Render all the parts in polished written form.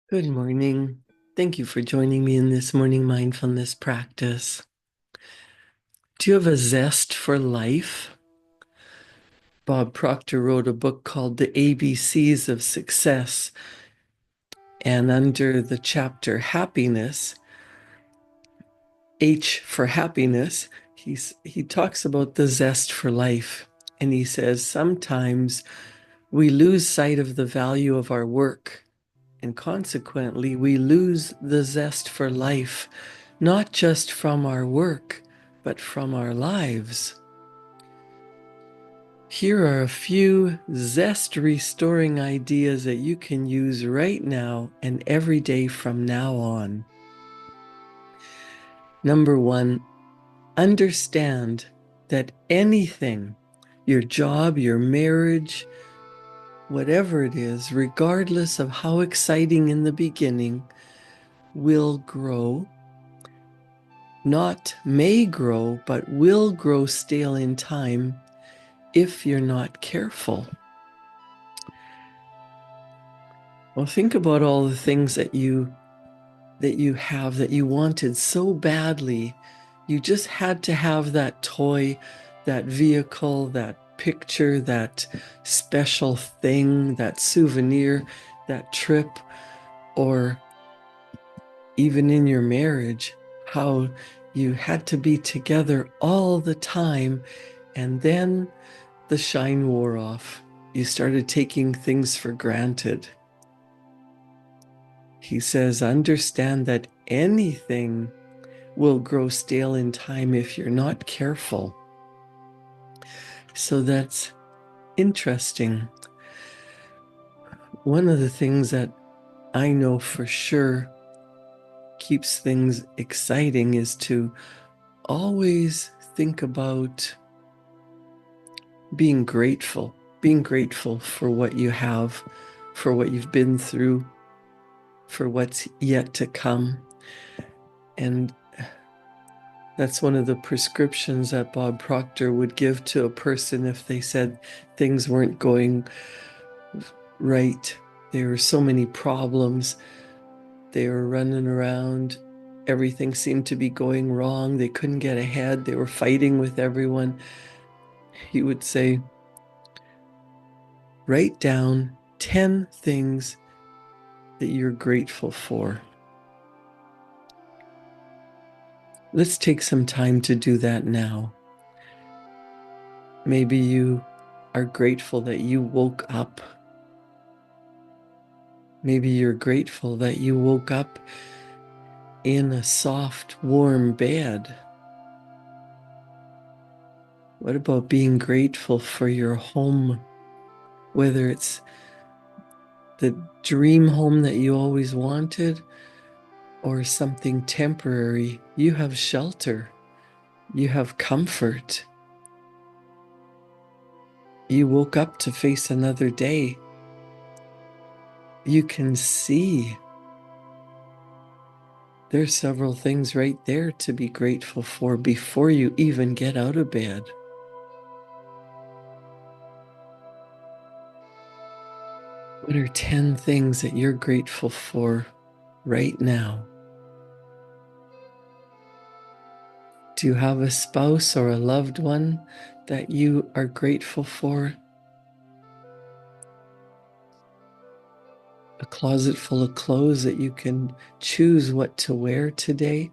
Good morning. Thank you for joining me in this morning mindfulness practice. Do you have a zest for life? Bob Proctor wrote a book called The ABCs of Success, and under the chapter Happiness, H for happiness, he talks about the zest for life. And he says sometimes we lose sight of the value of our work, and consequently, we lose the zest for life, not just from our work, but from our lives. Here are a few zest restoring ideas that you can use right now and every day from now on. Number one, understand that anything, your job, your marriage, whatever it is, regardless of how exciting in the beginning, will grow. Not may grow, but will grow stale in time if you're not careful. Well, think about all the things that you have that you wanted so badly. You just had to have that toy, that vehicle, that picture, that special thing, that souvenir, that trip, or even in your marriage, how you had to be together all the time, and then the shine wore off. You started taking things for granted. He says, understand that anything will grow stale in time if you're not careful. So that's interesting. One of the things that I know for sure keeps things exciting is to always think about being grateful for what you have, for what you've been through, for what's yet to come. And that's one of the prescriptions that Bob Proctor would give to a person if they said things weren't going right. There were so many problems. They were running around. Everything seemed to be going wrong. They couldn't get ahead. They were fighting with everyone. He would say, write down 10 things that you're grateful for. Let's take some time to do that now. Maybe you are grateful that you woke up. Maybe you're grateful that you woke up in a soft, warm bed. What about being grateful for your home? Whether it's the dream home that you always wanted or something temporary, you have shelter, you have comfort. You woke up to face another day. You can see. There's several things right there to be grateful for before you even get out of bed. What are 10 things that you're grateful for right now? Do you have a spouse or a loved one that you are grateful for? A closet full of clothes that you can choose what to wear today?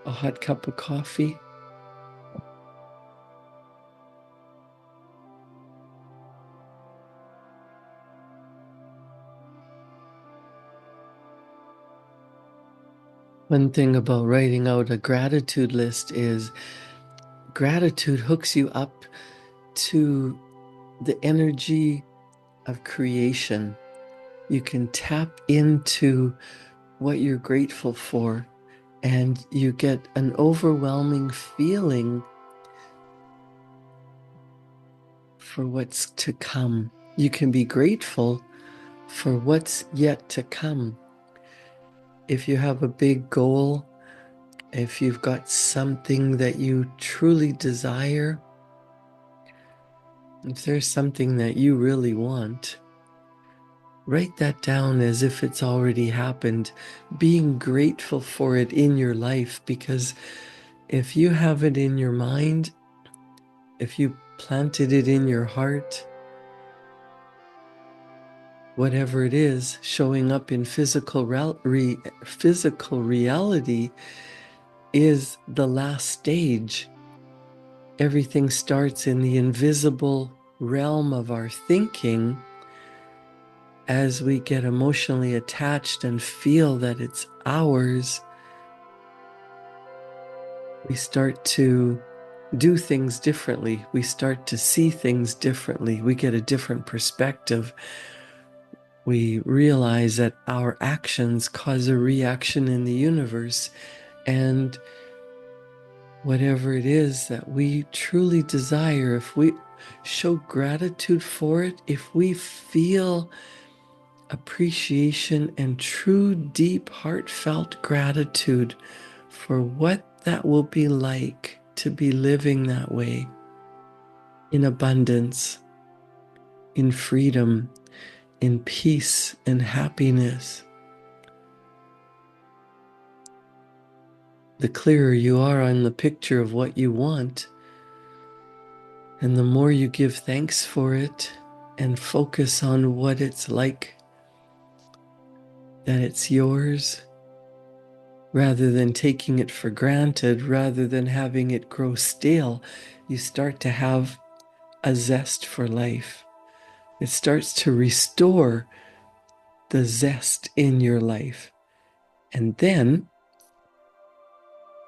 A hot cup of coffee? One thing about writing out a gratitude list is gratitude hooks you up to the energy of creation. You can tap into what you're grateful for, and you get an overwhelming feeling for what's to come. You can be grateful for what's yet to come. If you have a big goal, if you've got something that you truly desire, if there's something that you really want, Write that down as if it's already happened, being grateful for it in your life, because if you have it in your mind, if you planted it in your heart, whatever it is showing up in physical reality is the last stage. Everything starts in the invisible realm of our thinking. As we get emotionally attached and feel that it's ours, we start to do things differently. We start to see things differently. We get a different perspective. We realize that our actions cause a reaction in the universe, and whatever it is that we truly desire, if we show gratitude for it, if we feel appreciation and true, deep, heartfelt gratitude for what that will be like to be living that way, in abundance, in freedom, in peace and happiness. The clearer you are on the picture of what you want, and the more you give thanks for it and focus on what it's like, that it's yours, rather than taking it for granted, rather than having it grow stale, you start to have a zest for life. It starts to restore the zest in your life. And then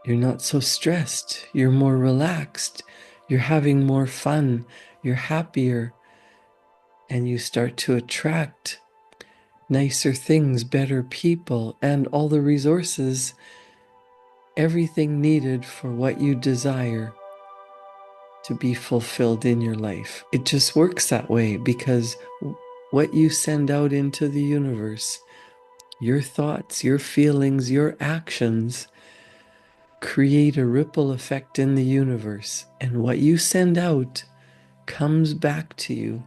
you're not so stressed, you're more relaxed, you're having more fun, you're happier, and you start to attract nicer things, better people, and all the resources, everything needed for what you desire to be fulfilled in your life. It just works that way because what you send out into the universe, your thoughts, your feelings, your actions create a ripple effect in the universe. And what you send out comes back to you.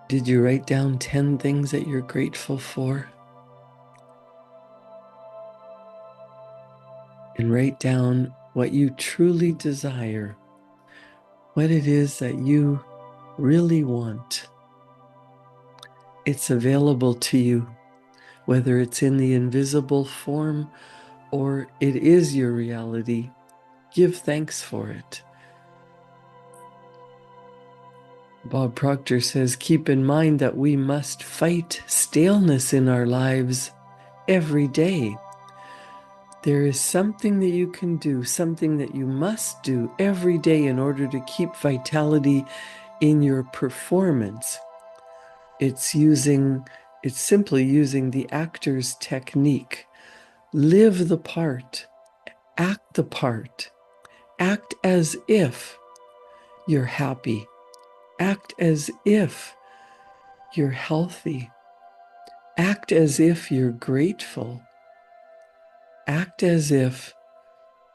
Did you write down 10 things that you're grateful for? And write down what you truly desire, what it is that you really want. It's available to you, whether it's in the invisible form or it is your reality. Give thanks for it. Bob Proctor says, keep in mind that we must fight staleness in our lives every day. There is something that you can do, something that you must do every day in order to keep vitality in your performance. It's simply using the actor's technique. Live the part, act the part, act as if you're happy, act as if you're healthy, act as if you're grateful, act as if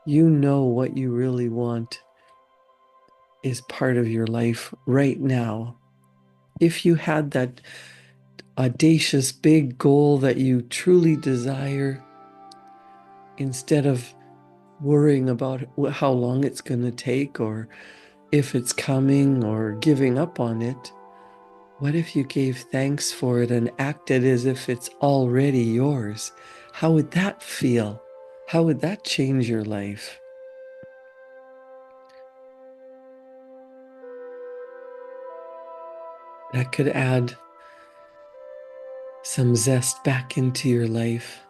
you know what you really want is part of your life right now. If you had that audacious big goal that you truly desire, instead of worrying about how long it's going to take or if it's coming or giving up on it, what if you gave thanks for it and acted as if it's already yours? How would that feel? How would that change your life? That could add some zest back into your life.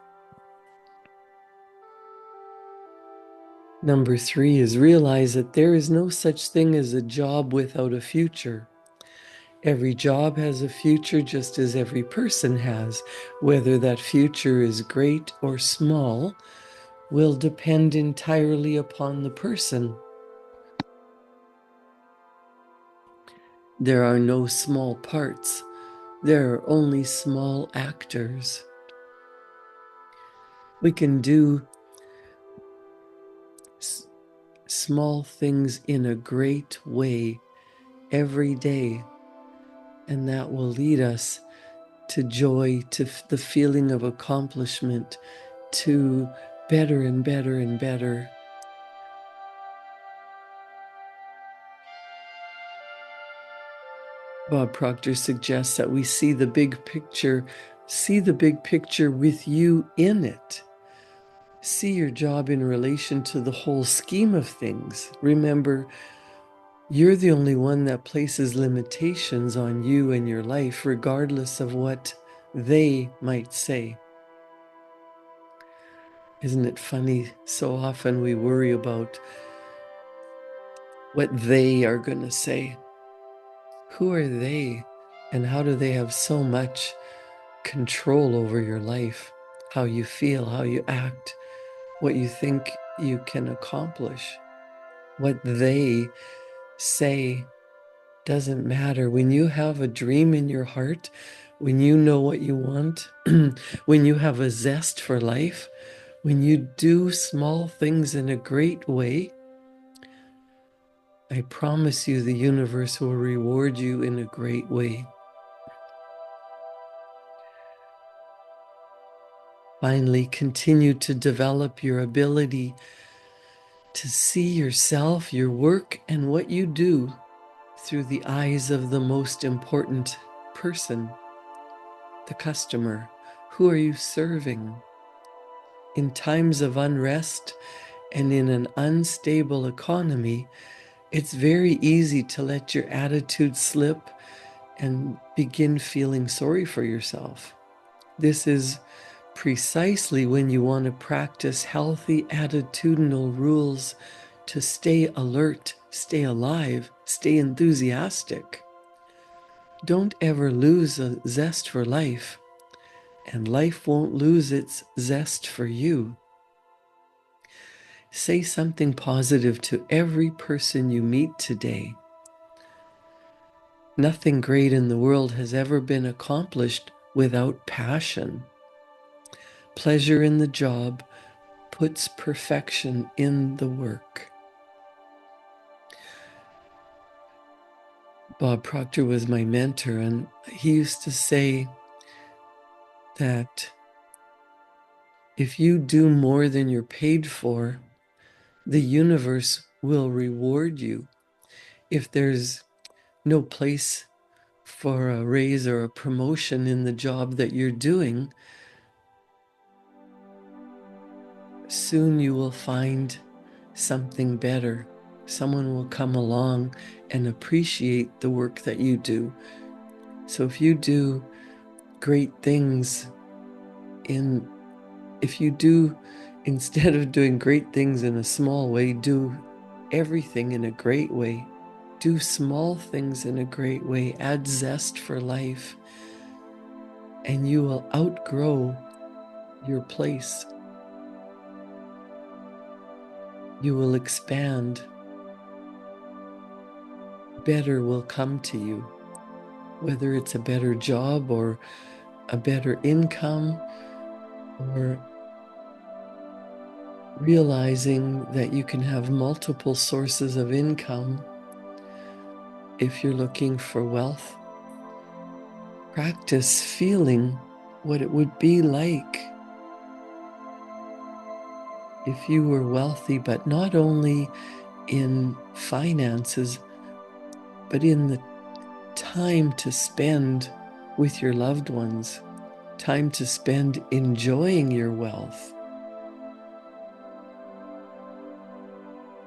Number 3 is realize that there is no such thing as a job without a future. Every job has a future just as every person has. Whether that future is great or small will depend entirely upon the person. There are no small parts. There are only small actors. We can do small things in a great way every day And that will lead us to joy, to the feeling of accomplishment, to better and better and better. Bob Proctor suggests that we see the big picture with you in it. See your job in relation to the whole scheme of things. Remember, you're the only one that places limitations on you and your life, regardless of what they might say. Isn't it funny? So often we worry about what they are going to say. Who are they? And how do they have so much control over your life? How you feel, how you act, what you think you can accomplish. What they say doesn't matter. When you have a dream in your heart, when you know what you want, when you have a zest for life, when you do small things in a great way, I promise you the universe will reward you in a great way. Finally, continue to develop your ability to see yourself, your work, and what you do through the eyes of the most important person, the customer. Who are you serving? In times of unrest and in an unstable economy, it's very easy to let your attitude slip and begin feeling sorry for yourself. This is precisely when you want to practice healthy attitudinal rules to stay alert, stay alive, stay enthusiastic. Don't ever lose a zest for life, and life won't lose its zest for you. Say something positive to every person you meet today. Nothing great in the world has ever been accomplished without passion. Pleasure in the job puts perfection in the work. Bob Proctor was my mentor, and he used to say that if you do more than you're paid for, the universe will reward you. If there's no place for a raise or a promotion in the job that you're doing, soon you will find something better. Someone will come along and appreciate the work that you do. So if you do great things instead of doing great things in a small way, do everything in a great way. Do small things in a great way. Add zest for life, and you will outgrow your place. You will expand. Better will come to you, whether it's a better job or a better income, or realizing that you can have multiple sources of income. If you're looking for wealth, practice feeling what it would be like if you were wealthy, but not only in finances, but in the time to spend with your loved ones, time to spend enjoying your wealth.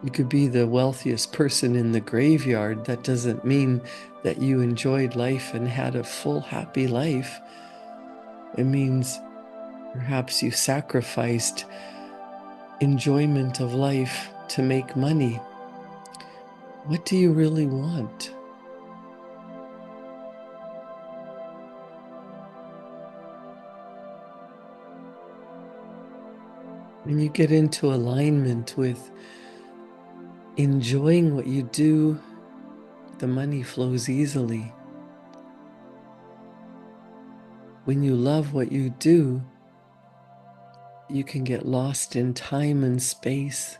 You could be the wealthiest person in the graveyard. That doesn't mean that you enjoyed life and had a full, happy life. It means perhaps you sacrificed enjoyment of life to make money. What do you really want? When you get into alignment with enjoying what you do, the money flows easily. When you love what you do, you can get lost in time and space.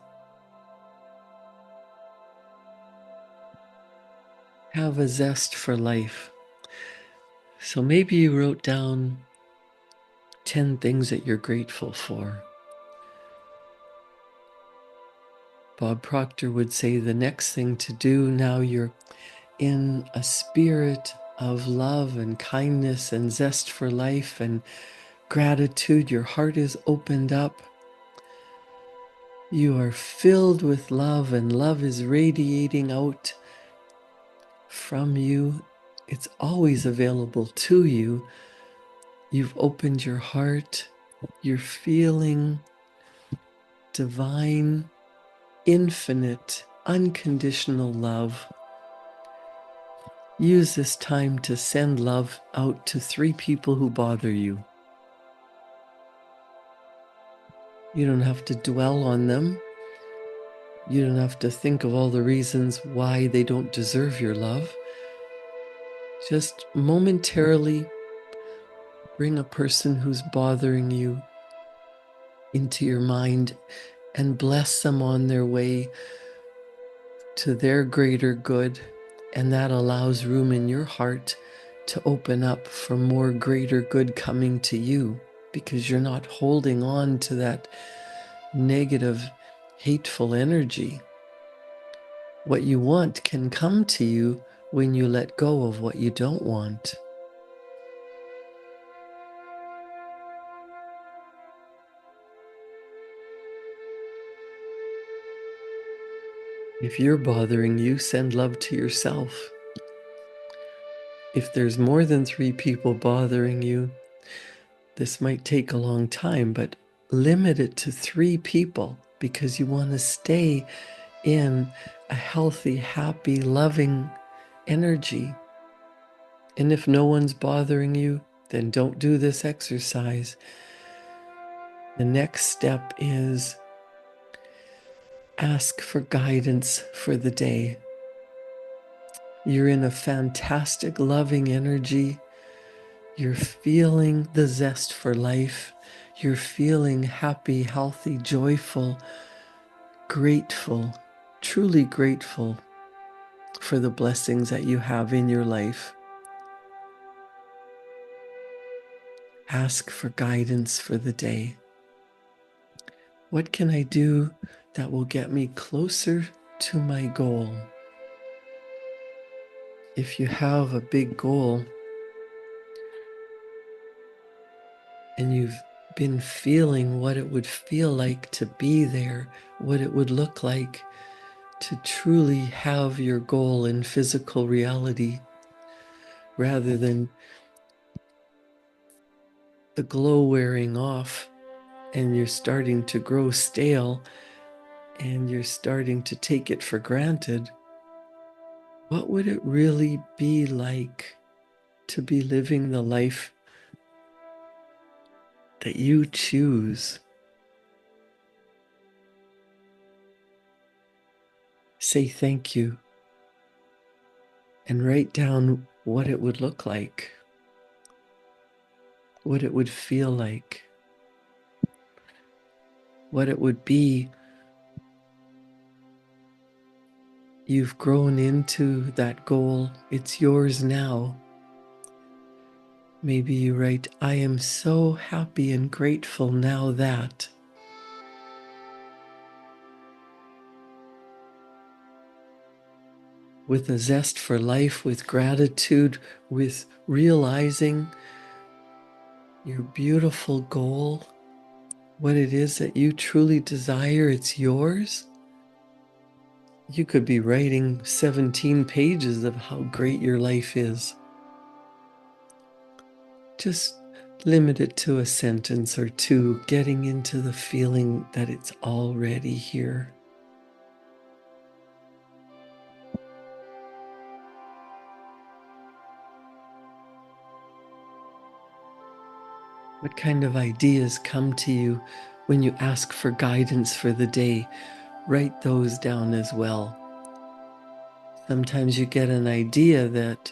Have a zest for life. So maybe you wrote down 10 things that you're grateful for. Bob Proctor would say the next thing to do, now you're in a spirit of love and kindness and zest for life and gratitude. Your heart is opened up. You are filled with love, and love is radiating out from you. It's always available to you. You've opened your heart. You're feeling divine, infinite, unconditional love. Use this time to send love out to 3 people who bother you. You don't have to dwell on them. You don't have to think of all the reasons why they don't deserve your love. Just momentarily bring a person who's bothering you into your mind and bless them on their way to their greater good. And that allows room in your heart to open up for more greater good coming to you, because you're not holding on to that negative, hateful energy. What you want can come to you when you let go of what you don't want. If you're bothering you, send love to yourself. If there's more than 3 people bothering you, this might take a long time, but limit it to 3 people, because you want to stay in a healthy, happy, loving energy. And if no one's bothering you, then don't do this exercise. The next step is ask for guidance for the day. You're in a fantastic, loving energy. You're feeling the zest for life. You're feeling happy, healthy, joyful, grateful, truly grateful for the blessings that you have in your life. Ask for guidance for the day. What can I do that will get me closer to my goal? If you have a big goal and you've been feeling what it would feel like to be there, what it would look like to truly have your goal in physical reality, rather than the glow wearing off and you're starting to grow stale and you're starting to take it for granted, what would it really be like to be living the life that you choose? Say thank you and write down what it would look like, what it would feel like, what it would be. You've grown into that goal. It's yours now. Maybe you write, I am so happy and grateful now that. With a zest for life, with gratitude, with realizing your beautiful goal, what it is that you truly desire, it's yours. You could be writing 17 pages of how great your life is. Just limit it to a sentence or two, getting into the feeling that it's already here. What kind of ideas come to you when you ask for guidance for the day? Write those down as well. Sometimes you get an idea that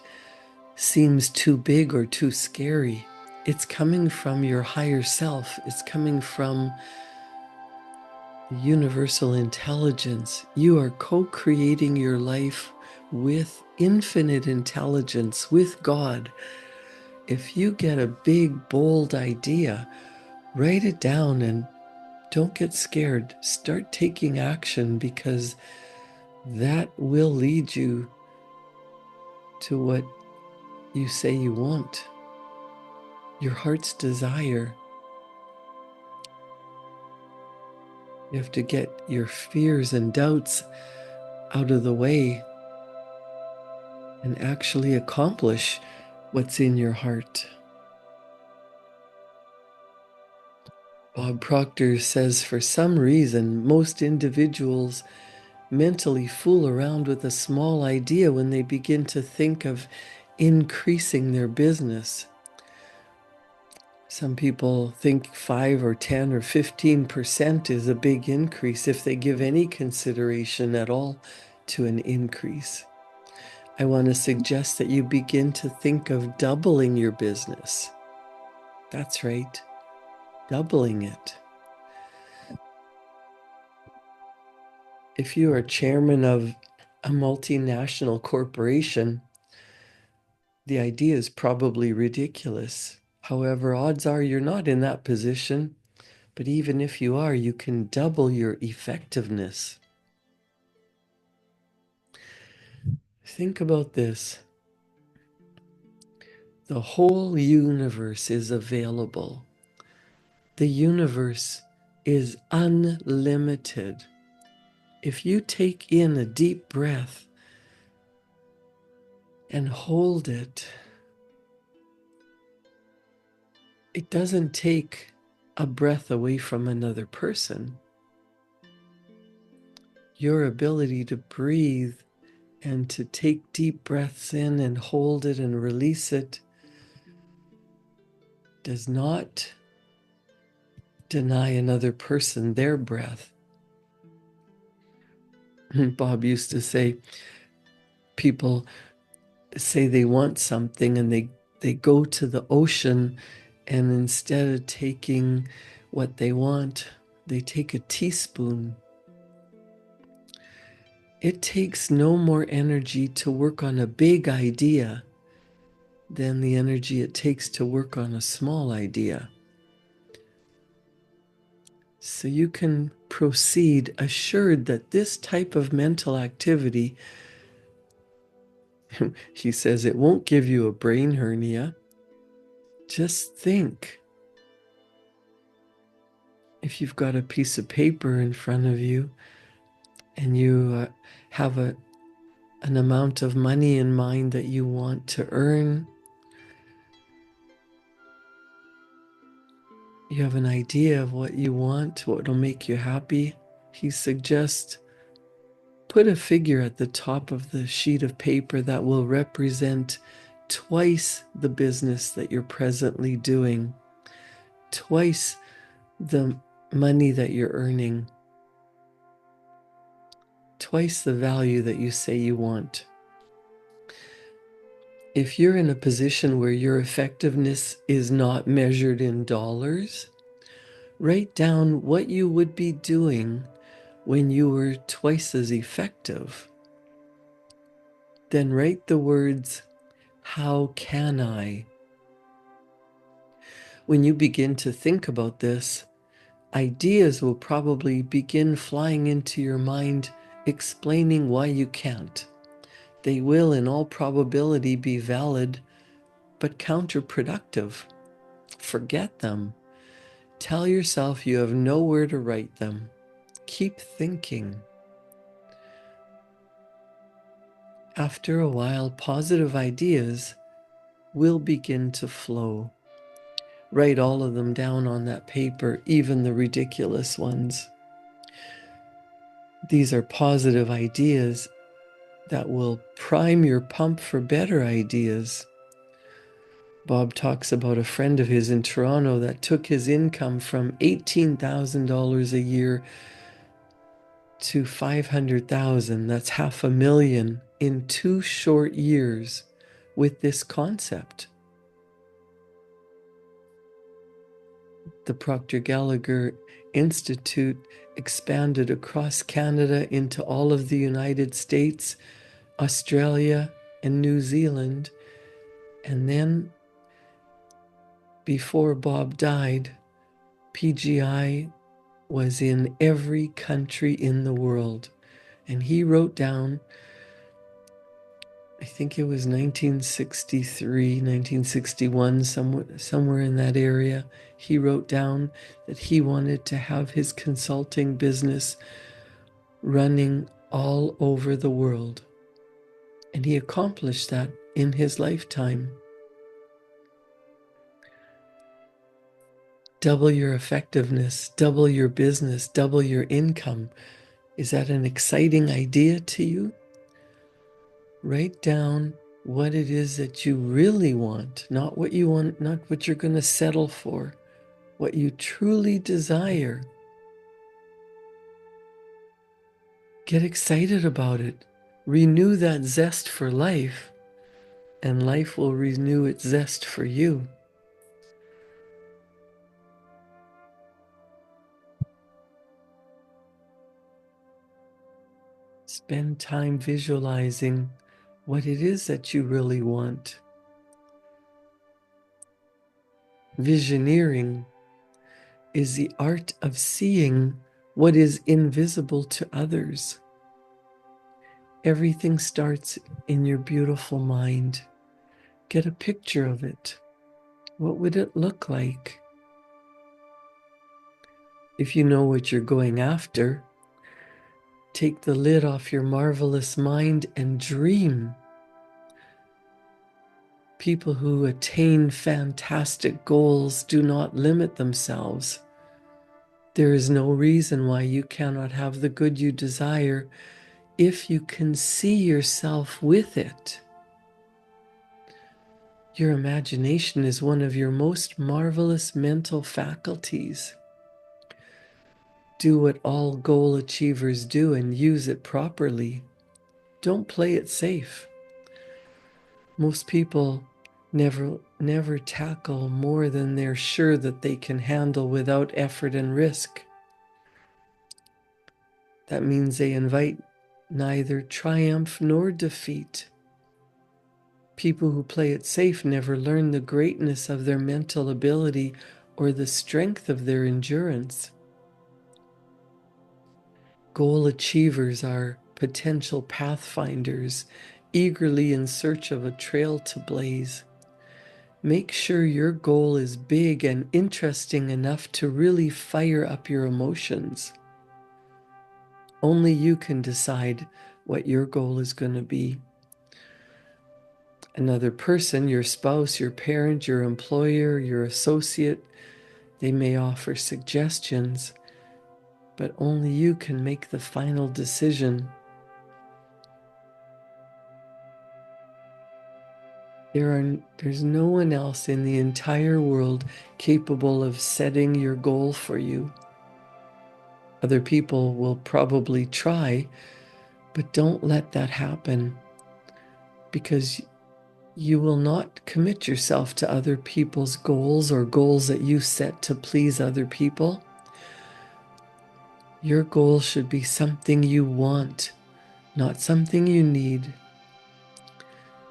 seems too big or too scary. It's coming from your higher self. It's coming from universal intelligence. You are co-creating your life with infinite intelligence, with God. If you get a big, bold idea, write it down and don't get scared. Start taking action, because that will lead you to what you say you want, your heart's desire. You have to get your fears and doubts out of the way and actually accomplish what's in your heart. Bob Proctor says, for some reason, most individuals mentally fool around with a small idea when they begin to think of increasing their business. Some people think 5 or 10 or 15% is a big increase if they give any consideration at all to an increase. I want to suggest that you begin to think of doubling your business. That's right, doubling it. If you are chairman of a multinational corporation, the idea is probably ridiculous. However, odds are you're not in that position. But even if you are, you can double your effectiveness. Think about this. The whole universe is available. The universe is unlimited. If you take in a deep breath and hold it, it doesn't take a breath away from another person. Your ability to breathe and to take deep breaths in and hold it and release it does not deny another person their breath. Bob used to say, people say they want something and they go to the ocean, and instead of taking what they want, they take a teaspoon. It takes no more energy to work on a big idea than the energy it takes to work on a small idea. So you can proceed assured that this type of mental activity, he says, it won't give you a brain hernia. Just think. If you've got a piece of paper in front of you and you have an amount of money in mind that you want to earn, you have an idea of what you want, what will make you happy, he suggests put a figure at the top of the sheet of paper that will represent twice the business that you're presently doing, twice the money that you're earning, twice the value that you say you want. If you're in a position where your effectiveness is not measured in dollars, write down what you would be doing when you were twice as effective. Then write the words, "How can I?" When you begin to think about this, ideas will probably begin flying into your mind, explaining why you can't. They will, in all probability, be valid, but counterproductive. Forget them. Tell yourself you have nowhere to write them. Keep thinking. After a while, positive ideas will begin to flow. Write all of them down on that paper, even the ridiculous ones. These are positive ideas that will prime your pump for better ideas. Bob talks about a friend of his in Toronto that took his income from $18,000 a year to $500,000. That's $500,000 in 2 short years with this concept. The Proctor Gallagher Institute expanded across Canada into all of the United States, Australia, and New Zealand. And then before Bob died, PGI was in every country in the world. And he wrote down, I think it was 1963, 1961, somewhere in that area, he wrote down that he wanted to have his consulting business running all over the world. And he accomplished that in his lifetime. Double your effectiveness, double your business, double your income. Is that an exciting idea to you? Write down what it is that you really want, not what you want, not what you're going to settle for, what you truly desire. Get excited about it. Renew that zest for life, and life will renew its zest for you. Spend time visualizing what it is that you really want. Visioneering is the art of seeing what is invisible to others. Everything starts in your beautiful mind. Get a picture of it. What would it look like? If you know what you're going after, take the lid off your marvelous mind and dream. People who attain fantastic goals do not limit themselves. There is no reason why you cannot have the good you desire if you can see yourself with it. Your imagination is one of your most marvelous mental faculties. Do what all goal achievers do and use it properly. Don't play it safe. Most people never tackle more than they're sure that they can handle without effort and risk. That means they invite neither triumph nor defeat. People who play it safe never learn the greatness of their mental ability or the strength of their endurance. Goal achievers are potential pathfinders, eagerly in search of a trail to blaze. Make sure your goal is big and interesting enough to really fire up your emotions. Only you can decide what your goal is going to be. Another person, your spouse, your parent, your employer, your associate, they may offer suggestions, but only you can make the final decision. There's no one else in the entire world capable of setting your goal for you. Other people will probably try, but don't let that happen, because you will not commit yourself to other people's goals or goals that you set to please other people. Your goal should be something you want, not something you need.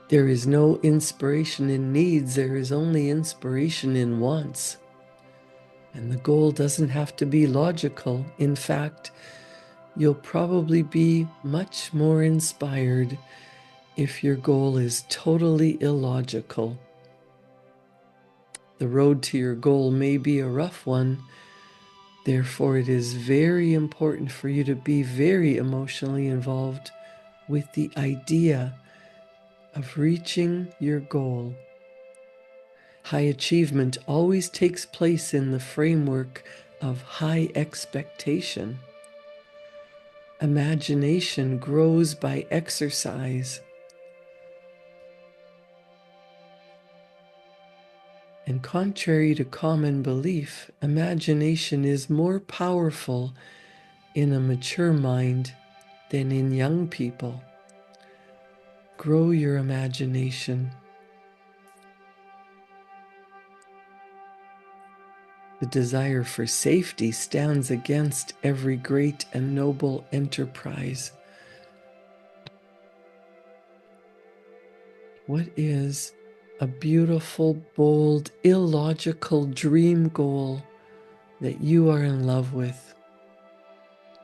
There is no inspiration in needs, there is only inspiration in wants. And the goal doesn't have to be logical. In fact, you'll probably be much more inspired if your goal is totally illogical. The road to your goal may be a rough one. Therefore, it is very important for you to be very emotionally involved with the idea of reaching your goal. High achievement always takes place in the framework of high expectation. Imagination grows by exercise. And contrary to common belief, imagination is more powerful in a mature mind than in young people. Grow your imagination. The desire for safety stands against every great and noble enterprise. What is a beautiful, bold, illogical dream goal that you are in love with.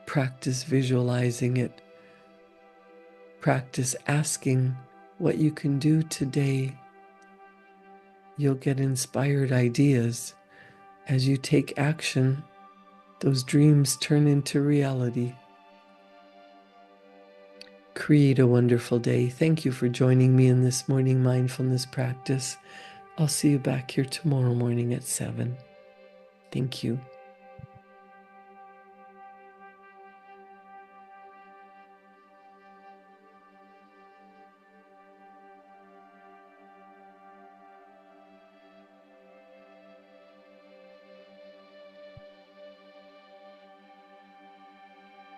Practice visualizing it. Practice asking what you can do today. You'll get inspired ideas. As you take action, those dreams turn into reality. Create a wonderful day. Thank you for joining me in this morning mindfulness practice. I'll see you back here tomorrow morning at 7. Thank you.